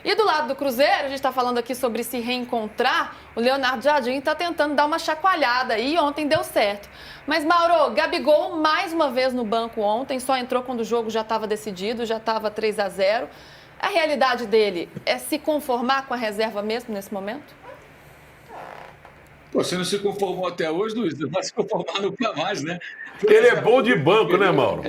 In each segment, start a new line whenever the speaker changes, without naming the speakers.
E do lado do Cruzeiro, a gente está falando aqui sobre se reencontrar, o Leonardo Jardim está tentando dar uma chacoalhada e ontem deu certo. Mas, Mauro, Gabigol mais uma vez no banco ontem, só entrou quando o jogo já estava decidido, já estava 3-0. A realidade dele é se conformar com a reserva mesmo nesse momento?
Pô, você não se conformou até hoje, Luiz, não vai se conformar nunca mais, né?
Ele é bom de banco, né, Mauro?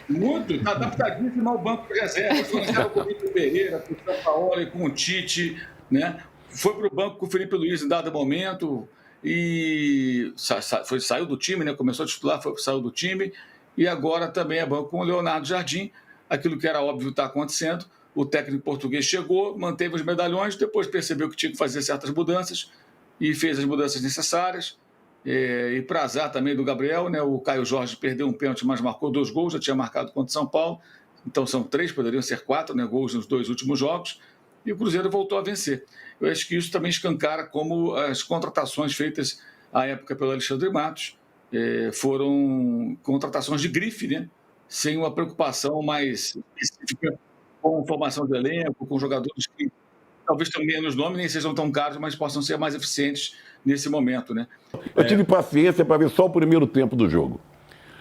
Muito, está adaptadíssimo ao banco de reserva. Foi com o Vitor Pereira, com o Sampaoli, com o Tite, né? Foi para o banco com o Felipe Luiz em dado momento e saiu do time, né? Começou a titular, saiu do time e agora também é banco com o Leonardo Jardim. Aquilo que era óbvio está acontecendo. O técnico português chegou, manteve os medalhões, depois percebeu que tinha que fazer certas mudanças e fez as mudanças necessárias. E para azar também do Gabriel, né? O Caio Jorge perdeu um pênalti, mas marcou 2 gols, já tinha marcado contra o São Paulo. Então são 3, poderiam ser 4, né? Gols nos 2 últimos jogos. E o Cruzeiro voltou a vencer. Eu acho que isso também escancara como as contratações feitas à época pelo Alexandre Matos foram contratações de grife, né? Sem uma preocupação mais específica com formação de elenco, com jogadores que talvez tenham menos nome, nem sejam tão caros, mas possam ser mais eficientes nesse momento, né?
Eu tive paciência para ver só o primeiro tempo do jogo.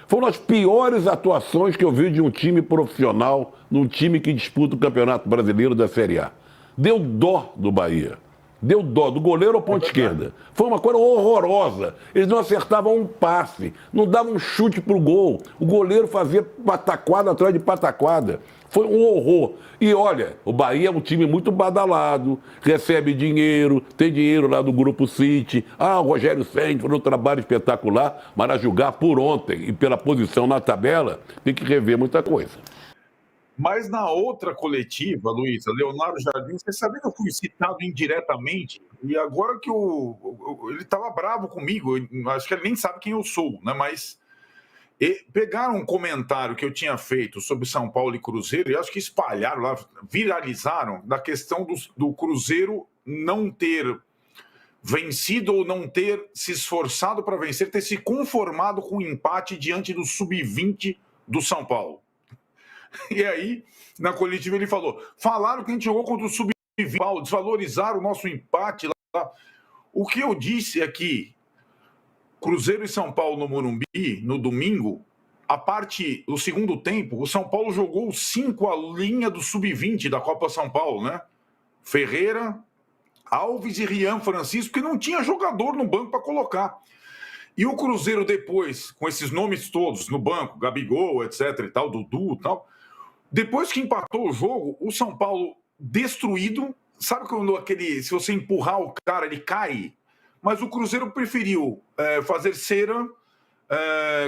Foram as piores atuações que eu vi de um time profissional num time que disputa o Campeonato Brasileiro da Série A. Deu dó do Bahia. Deu dó, do goleiro ao ponta esquerda. Foi uma coisa horrorosa. Eles não acertavam um passe, não davam um chute pro gol. O goleiro fazia pataquada atrás de pataquada. Foi um horror. E olha, o Bahia é um time muito badalado, recebe dinheiro, tem dinheiro lá do Grupo City. O Rogério Ceni foi um trabalho espetacular, mas a julgar por ontem e pela posição na tabela, tem que rever muita coisa.
Mas na outra coletiva, Luísa, Leonardo Jardim, você sabe que eu fui citado indiretamente, e agora que ele estava bravo comigo, acho que ele nem sabe quem eu sou, né? Mas pegaram um comentário que eu tinha feito sobre São Paulo e Cruzeiro, e acho que espalharam lá, viralizaram, da questão do Cruzeiro não ter vencido ou não ter se esforçado para vencer, ter se conformado com o empate diante do Sub-20 do São Paulo. E aí, na coletiva, ele falou: falaram que a gente jogou contra o Sub-20, desvalorizaram o nosso empate lá. O que eu disse aqui, Cruzeiro e São Paulo no Morumbi, no domingo, o segundo tempo, o São Paulo jogou 5 a linha do Sub-20 da Copa São Paulo, né? Ferreira, Alves e Rian Francisco, que não tinha jogador no banco para colocar. E o Cruzeiro depois, com esses nomes todos no banco, Gabigol, etc e tal, Dudu e tal, depois que empatou o jogo, o São Paulo destruído, sabe quando se você empurrar o cara, ele cai? Mas o Cruzeiro preferiu fazer cera,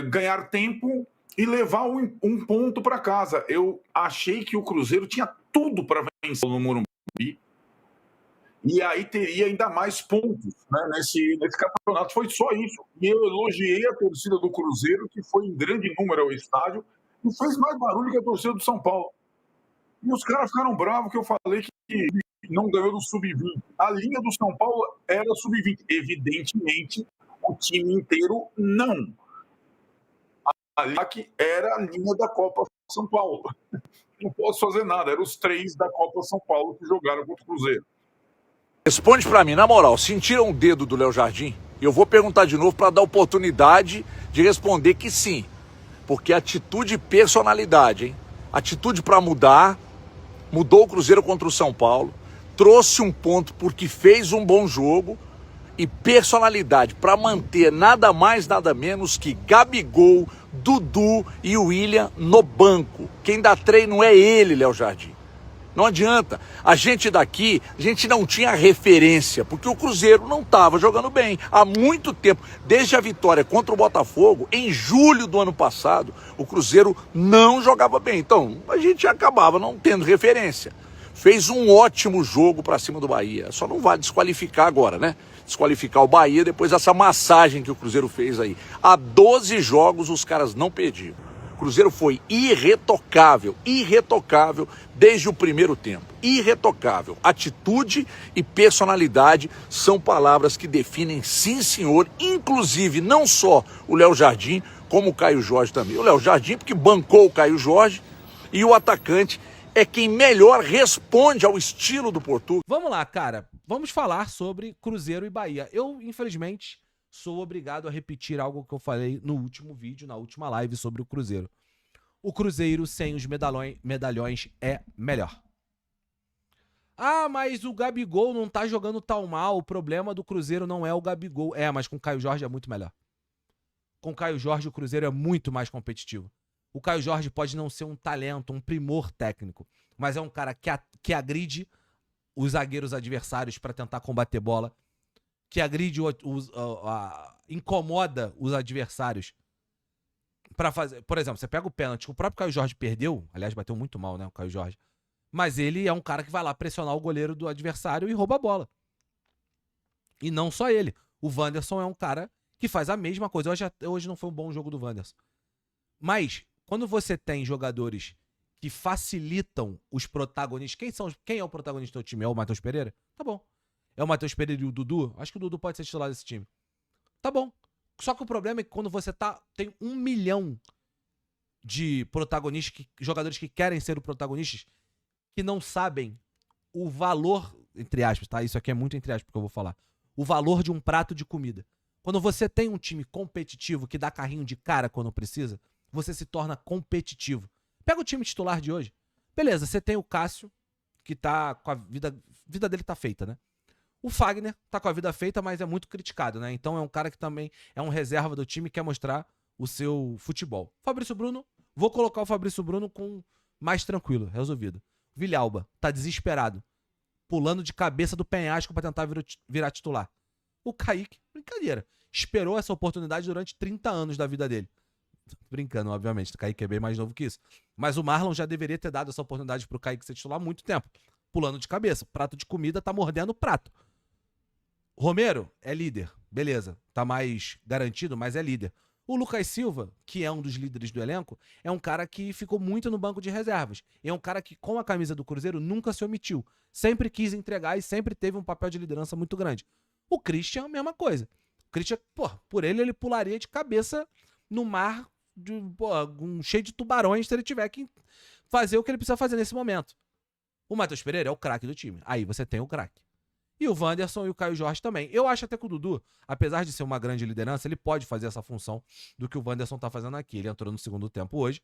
ganhar tempo e levar um ponto para casa. Eu achei que o Cruzeiro tinha tudo para vencer no Morumbi e aí teria ainda mais pontos, né, nesse campeonato. Foi só isso. E eu elogiei a torcida do Cruzeiro, que foi em grande número ao estádio, e fez mais barulho que a torcida do São Paulo. E os caras ficaram bravos que eu falei que não ganhou do Sub-20. A linha do São Paulo era Sub-20. Evidentemente, o time inteiro não. A linha que era a linha da Copa São Paulo. Não posso fazer nada. Eram os 3 da Copa São Paulo que jogaram contra o Cruzeiro.
Responde pra mim, na moral, sentiram o dedo do Léo Jardim? Eu vou perguntar de novo para dar oportunidade de responder que sim. Porque atitude e personalidade, hein? Atitude para mudar, mudou o Cruzeiro contra o São Paulo, trouxe um ponto porque fez um bom jogo, e personalidade para manter nada mais, nada menos que Gabigol, Dudu e o William no banco. Quem dá treino é ele, Léo Jardim. Não adianta. A gente daqui, a gente não tinha referência, porque o Cruzeiro não estava jogando bem. Há muito tempo, desde a vitória contra o Botafogo, em julho do ano passado, o Cruzeiro não jogava bem. Então, a gente acabava não tendo referência. Fez um ótimo jogo para cima do Bahia. Só não vai desqualificar agora, né? Desqualificar o Bahia depois dessa massagem que o Cruzeiro fez aí. Há 12 jogos os caras não perdiam. O Cruzeiro foi irretocável desde o primeiro tempo. Irretocável. Atitude e personalidade são palavras que definem, sim senhor, inclusive não só o Léo Jardim, como o Caio Jorge também. O Léo Jardim porque bancou o Caio Jorge e o atacante é quem melhor responde ao estilo do Portuga.
Vamos lá, cara. Vamos falar sobre Cruzeiro e Bahia. Eu, infelizmente, sou obrigado a repetir algo que eu falei no último vídeo, na última live sobre o Cruzeiro. O Cruzeiro sem os medalhões é melhor. Ah, mas o Gabigol não tá jogando tão mal. O problema do Cruzeiro não é o Gabigol. É, mas com o Caio Jorge é muito melhor. Com o Caio Jorge, o Cruzeiro é muito mais competitivo. O Caio Jorge pode não ser um talento, um primor técnico, mas é um cara que agride os zagueiros adversários para tentar combater bola, que agride, incomoda os adversários para fazer... Por exemplo, você pega o pênalti, o próprio Caio Jorge perdeu, aliás, bateu muito mal, né, o Caio Jorge, mas ele é um cara que vai lá pressionar o goleiro do adversário e rouba a bola. E não só ele. O Wanderson é um cara que faz a mesma coisa. Hoje não foi um bom jogo do Wanderson. Mas, quando você tem jogadores que facilitam os protagonistas... Quem é o protagonista do time? É o Matheus Pereira? Tá bom. É o Matheus Pereira e o Dudu? Acho que o Dudu pode ser titular desse time. Tá bom. Só que o problema é que quando você tem 1 milhão de protagonistas, jogadores que querem ser os protagonistas, que não sabem o valor, entre aspas, tá? Isso aqui é muito entre aspas que eu vou falar. O valor de um prato de comida. Quando você tem um time competitivo que dá carrinho de cara quando precisa, você se torna competitivo. Pega o time titular de hoje. Beleza, você tem o Cássio, que tá com a vida dele tá feita, né? O Fagner tá com a vida feita, mas é muito criticado, né? Então é um cara que também é um reserva do time e quer mostrar o seu futebol. Fabrício Bruno, vou colocar o Fabrício Bruno com mais tranquilo, resolvido. Villalba tá desesperado, pulando de cabeça do penhasco pra tentar virar titular. O Kaique, brincadeira, esperou essa oportunidade durante 30 anos da vida dele. Brincando, obviamente, o Kaique é bem mais novo que isso. Mas o Marlon já deveria ter dado essa oportunidade pro Kaique ser titular há muito tempo. Pulando de cabeça, prato de comida, tá mordendo o prato. Romero é líder, beleza, tá mais garantido, mas é líder. O Lucas Silva, que é um dos líderes do elenco, é um cara que ficou muito no banco de reservas. É um cara que, com a camisa do Cruzeiro, nunca se omitiu. Sempre quis entregar e sempre teve um papel de liderança muito grande. O Christian, a mesma coisa. O Christian, por ele pularia de cabeça no mar, cheio de tubarões, se ele tiver que fazer o que ele precisa fazer nesse momento. O Matheus Pereira é o craque do time. Aí você tem o craque. E o Wanderson e o Caio Jorge também. Eu acho até que o Dudu, apesar de ser uma grande liderança, ele pode fazer essa função do que o Wanderson tá fazendo aqui. Ele entrou no segundo tempo hoje.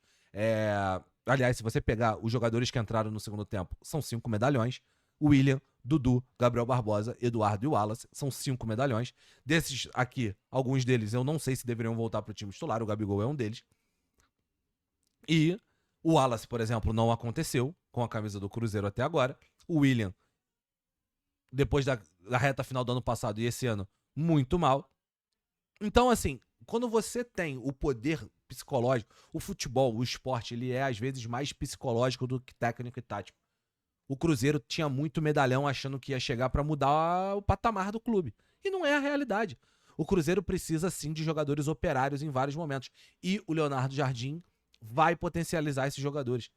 Aliás, se você pegar os jogadores que entraram no segundo tempo, são 5 medalhões. William, Dudu, Gabriel Barbosa, Eduardo e Wallace. São 5 medalhões. Desses aqui, alguns deles eu não sei se deveriam voltar pro time titular. O Gabigol é um deles. E o Wallace, por exemplo, não aconteceu com a camisa do Cruzeiro até agora. O William, depois da reta final do ano passado e esse ano, muito mal. Então, assim, quando você tem o poder psicológico, o futebol, o esporte, ele é às vezes mais psicológico do que técnico e tático. O Cruzeiro tinha muito medalhão achando que ia chegar pra mudar o patamar do clube. E não é a realidade. O Cruzeiro precisa, sim, de jogadores operários em vários momentos. E o Leonardo Jardim vai potencializar esses jogadores.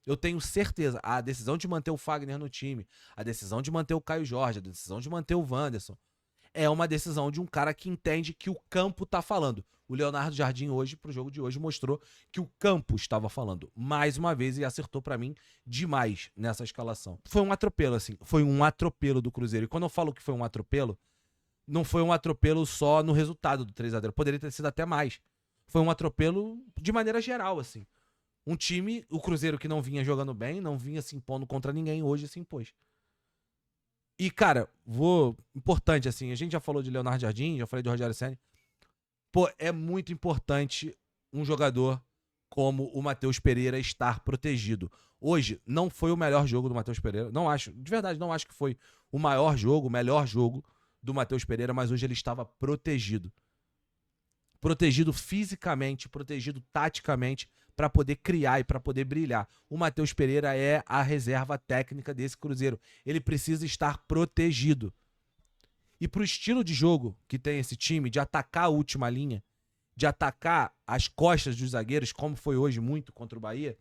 Eu tenho certeza, a decisão de manter o Fagner no time, a decisão de manter o Caio Jorge, a decisão de manter o Wanderson, é uma decisão de um cara que entende que o campo tá falando. O Leonardo Jardim hoje, pro jogo de hoje, mostrou que o campo estava falando. Mais uma vez, e acertou pra mim demais nessa escalação. Foi um atropelo, assim. Foi um atropelo do Cruzeiro. E quando eu falo que foi um atropelo, não foi um atropelo só no resultado do 3-0. Poderia ter sido até mais. Foi um atropelo de maneira geral, assim. Um time, o Cruzeiro que não vinha jogando bem, não vinha se impondo contra ninguém, hoje se impôs. E, cara, importante, assim, a gente já falou de Leonardo Jardim, já falei de Rogério Ceni. Pô, é muito importante um jogador como o Matheus Pereira estar protegido. Hoje, não foi o melhor jogo do Matheus Pereira, não acho, de verdade, não acho que foi o maior jogo, o melhor jogo do Matheus Pereira, mas hoje ele estava protegido. Protegido fisicamente, protegido taticamente, para poder criar e para poder brilhar. O Matheus Pereira é a reserva técnica desse Cruzeiro. Ele precisa estar protegido. E pro estilo de jogo que tem esse time, de atacar a última linha, de atacar as costas dos zagueiros, como foi hoje muito contra o Bahia,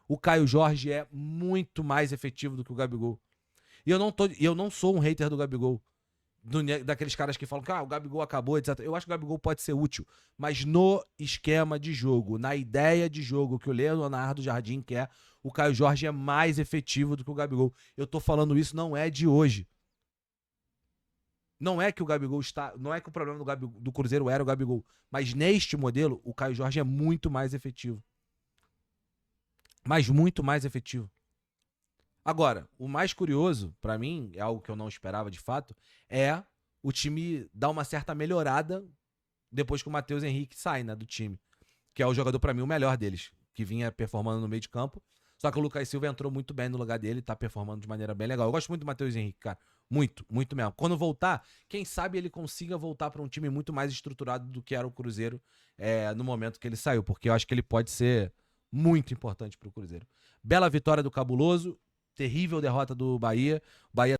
o Caio Jorge é muito mais efetivo do que o Gabigol. E eu não sou um hater do Gabigol. daqueles caras que falam que o Gabigol acabou, etc. Eu acho que o Gabigol pode ser útil, mas no esquema de jogo, na ideia de jogo que o Leonardo Jardim quer, o Caio Jorge é mais efetivo do que o Gabigol. Eu tô falando isso, não é de hoje. Não é que o Gabigol está. Não é que o problema do Cruzeiro era o Gabigol. Mas neste modelo, o Caio Jorge é muito mais efetivo. Mas muito mais efetivo. Agora, o mais curioso, pra mim, é algo que eu não esperava de fato, é o time dar uma certa melhorada depois que o Matheus Henrique sai, né, do time. Que é o jogador, pra mim, o melhor deles. Que vinha performando no meio de campo. Só que o Lucas Silva entrou muito bem no lugar dele, tá performando de maneira bem legal. Eu gosto muito do Matheus Henrique, cara. Muito, muito mesmo. Quando voltar, quem sabe ele consiga voltar pra um time muito mais estruturado do que era o Cruzeiro no momento que ele saiu. Porque eu acho que ele pode ser muito importante pro Cruzeiro. Bela vitória do Cabuloso. Terrível derrota do Bahia. O Bahia